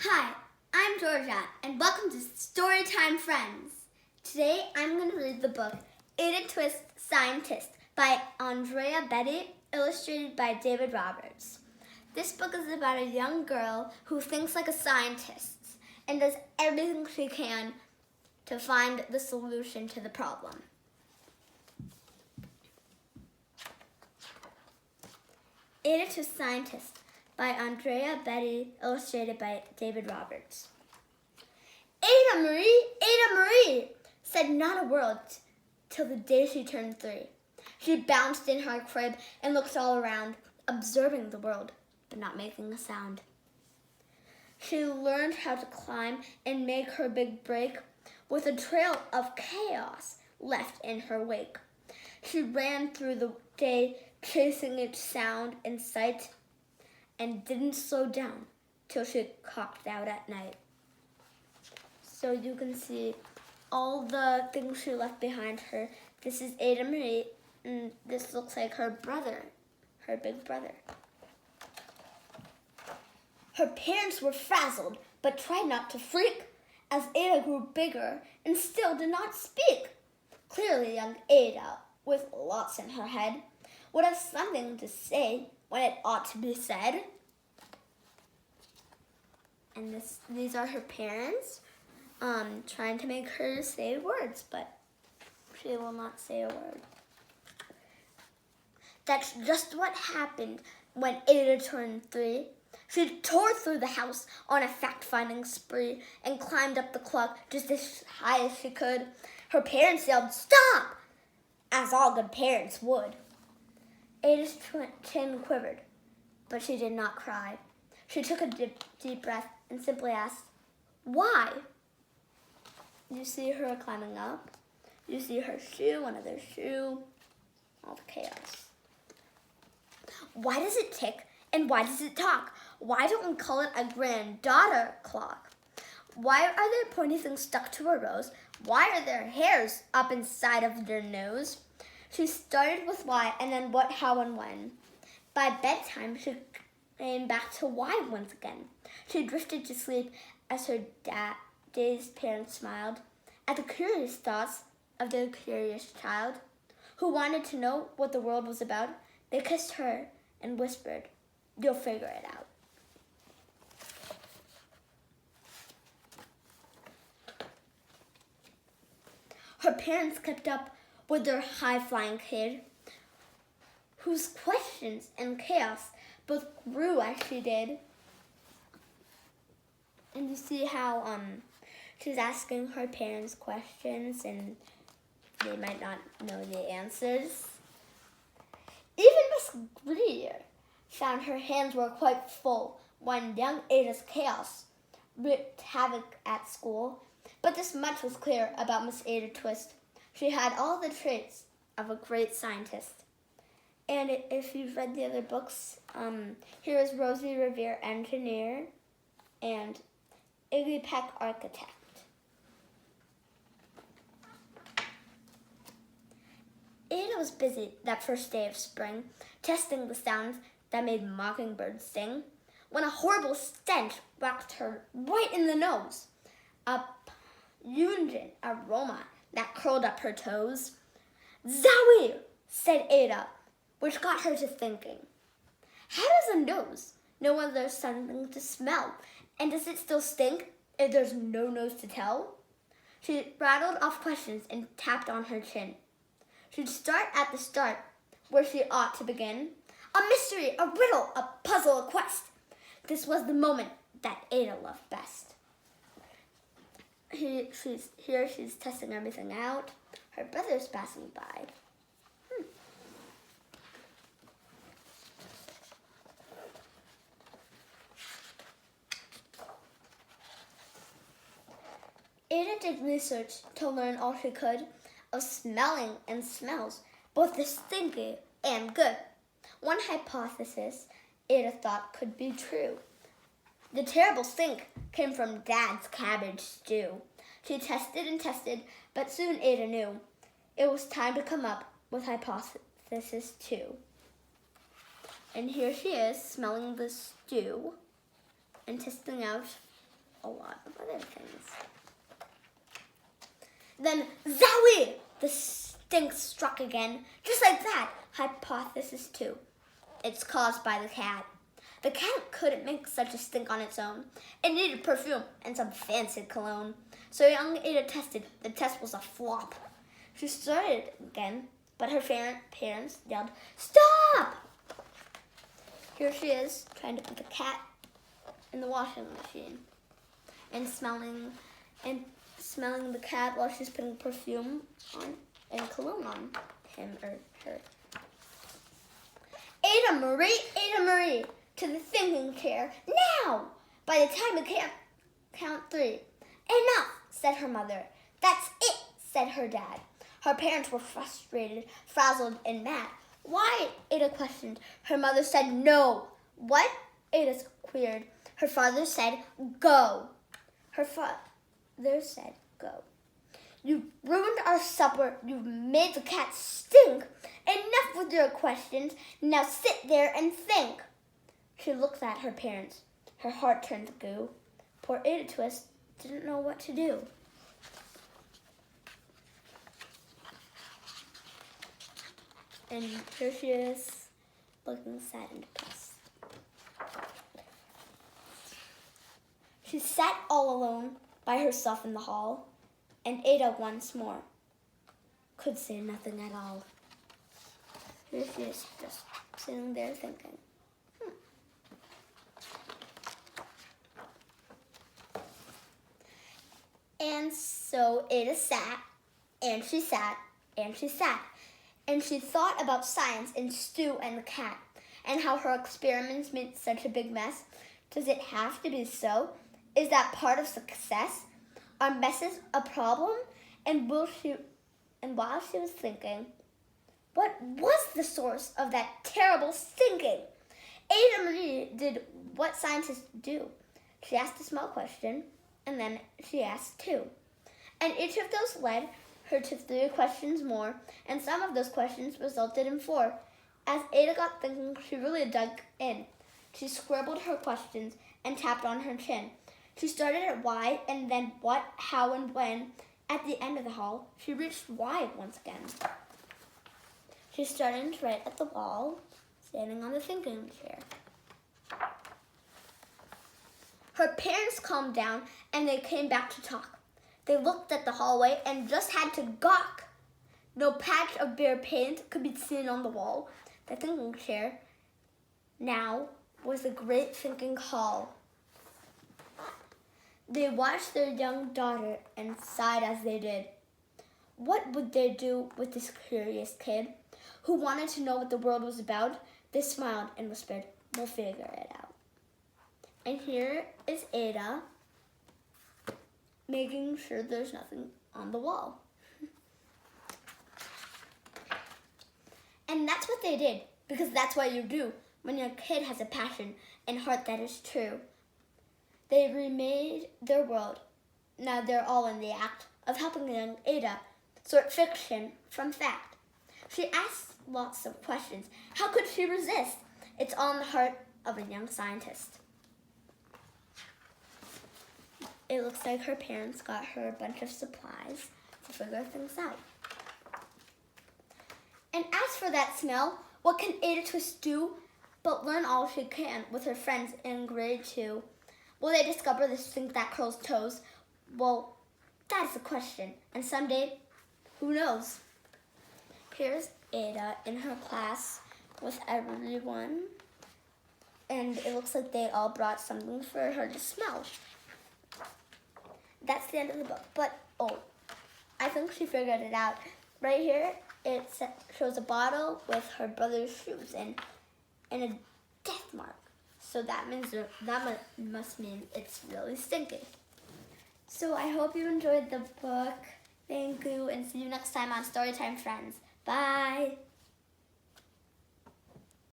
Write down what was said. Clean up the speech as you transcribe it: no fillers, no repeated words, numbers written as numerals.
Hi, I'm Georgia, and welcome to Storytime Friends. Today, I'm going to read the book Ada Twist Scientist by Andrea, Beaty, illustrated by David Roberts. This book is about a young girl who thinks like a scientist and does everything she can to find the solution to the problem. Ada Twist Scientist by Andrea, Beaty, illustrated by David Roberts. Ada Marie, said not a word till the day she turned 3. She bounced in her crib and looked all around, observing the world, but not making a sound. She learned how to climb and make her big break with a trail of chaos left in her wake. She ran through the day, chasing each sound and sight, and didn't slow down till she cocked out at night. So you can see all the things she left behind her. This is Ada Marie, and this looks like her brother, her big brother. Her parents were frazzled, but tried not to freak, as Ada grew bigger and still did not speak. Clearly young Ada, with lots in her head, would have something to say when it ought to be said. And these are her parents trying to make her say words, but she will not say a word. That's just what happened when Ada turned 3. She tore through the house on a fact-finding spree and climbed up the clock just as high as she could. Her parents yelled, "Stop!" as all good parents would. Ada's chin quivered, but she did not cry. She took a deep breath and simply asked, "Why?" You see her climbing up. You see her shoe, another shoe, all the chaos. Why does it tick and why does it talk? Why don't we call it a granddaughter clock? Why are there pointy things stuck to her rose? Why are there hairs up inside of their nose? She started with why and then what, how, and when. By bedtime, she came back to why once again. She drifted to sleep as her dazed parents smiled at the curious thoughts of their curious child, who wanted to know what the world was about. They kissed her and whispered, "You'll figure it out." Her parents kept up with their high-flying kid, whose questions and chaos both grew as she did. And you see how she's asking her parents questions and they might not know the answers. Even Miss Greer found her hands were quite full when young Ada's chaos wreaked havoc at school. But this much was clear about Miss Ada Twist. She had all the traits of a great scientist. And if you've read the other books, here is Rosie Revere, engineer, and Iggy Peck, architect. Ada was busy that first day of spring, testing the sounds that made mockingbirds sing, when a horrible stench whacked her right in the nose. A pungent aroma that curled up her toes. "Zowie!" said Ada, which got her to thinking. How does a nose know when there's something to smell? And does it still stink if there's no nose to tell? She rattled off questions and tapped on her chin. She'd start at the start, where she ought to begin. A mystery, a riddle, a puzzle, a quest. This was the moment that Ada loved best. She's testing everything out. Her brother's passing by. Ada did research to learn all she could of smelling and smells, both the stinky and good. One hypothesis Ada thought could be true. The terrible stink came from Dad's cabbage stew. She tested and tested, but soon Ada knew it was time to come up with hypothesis 2. And here she is, smelling the stew and testing out a lot of other things. Then, zowie! The stink struck again. Just like that. Hypothesis 2. It's caused by the cat. The cat couldn't make such a stink on its own. It needed perfume and some fancy cologne. So young Ada tested. The test was a flop. She started again, but her parents yelled, "Stop!" Here she is, trying to put the cat in the washing machine and smelling the cat while she's putting perfume on and cologne on him or her. Ada Marie, to the thinking chair, now! By the time you can't count 3. Enough, said her mother. That's it, said her dad. Her parents were frustrated, frazzled, and mad. Why? Ada questioned. Her mother said no. What? Ada queried. Her father said go. Her father said go. You ruined our supper. You made the cat stink. Enough with your questions. Now sit there and think. She looked at her parents. Her heart turned to goo. Poor Ada Twist didn't know what to do. And here she is, looking sad and depressed. She sat all alone by herself in the hall, and Ada once more could say nothing at all. Here she is, just sitting there thinking. And so Ada sat, and she sat, and she sat. And she thought about science and Stu and the cat, and how her experiments made such a big mess. Does it have to be so? Is that part of success? Are messes a problem? And while she was thinking, what was the source of that terrible thinking? Ada Marie did what scientists do. She asked a small question, and then she asked 2. And each of those led her to 3 questions more, and some of those questions resulted in 4. As Ada got thinking, she really dug in. She scribbled her questions and tapped on her chin. She started at why, and then what, how, and when. At the end of the hall, she reached why once again. She started to write at the wall, standing on the thinking chair. Her parents calmed down, and they came back to talk. They looked at the hallway and just had to gawk. No patch of bare paint could be seen on the wall. The thinking chair now was a great thinking hall. They watched their young daughter and sighed as they did. What would they do with this curious kid who wanted to know what the world was about? They smiled and whispered, "We'll figure it out." And here is Ada making sure there's nothing on the wall. And that's what they did, because that's what you do when your kid has a passion and heart that is true. They remade their world. Now they're all in the act of helping young Ada sort fiction from fact. She asked lots of questions. How could she resist? It's all in the heart of a young scientist. It looks like her parents got her a bunch of supplies to figure things out. And as for that smell, what can Ada Twist do but learn all she can with her friends in grade 2? Will they discover the stink that curls toes? Well, that's the question. And someday, who knows? Here's Ada in her class with everyone. And it looks like they all brought something for her to smell. That's the end of the book. But, I think she figured it out. Right here, it shows a bottle with her brother's shoes and a death mark. So that must mean it's really stinky. So I hope you enjoyed the book. Thank you, and see you next time on Storytime, friends. Bye.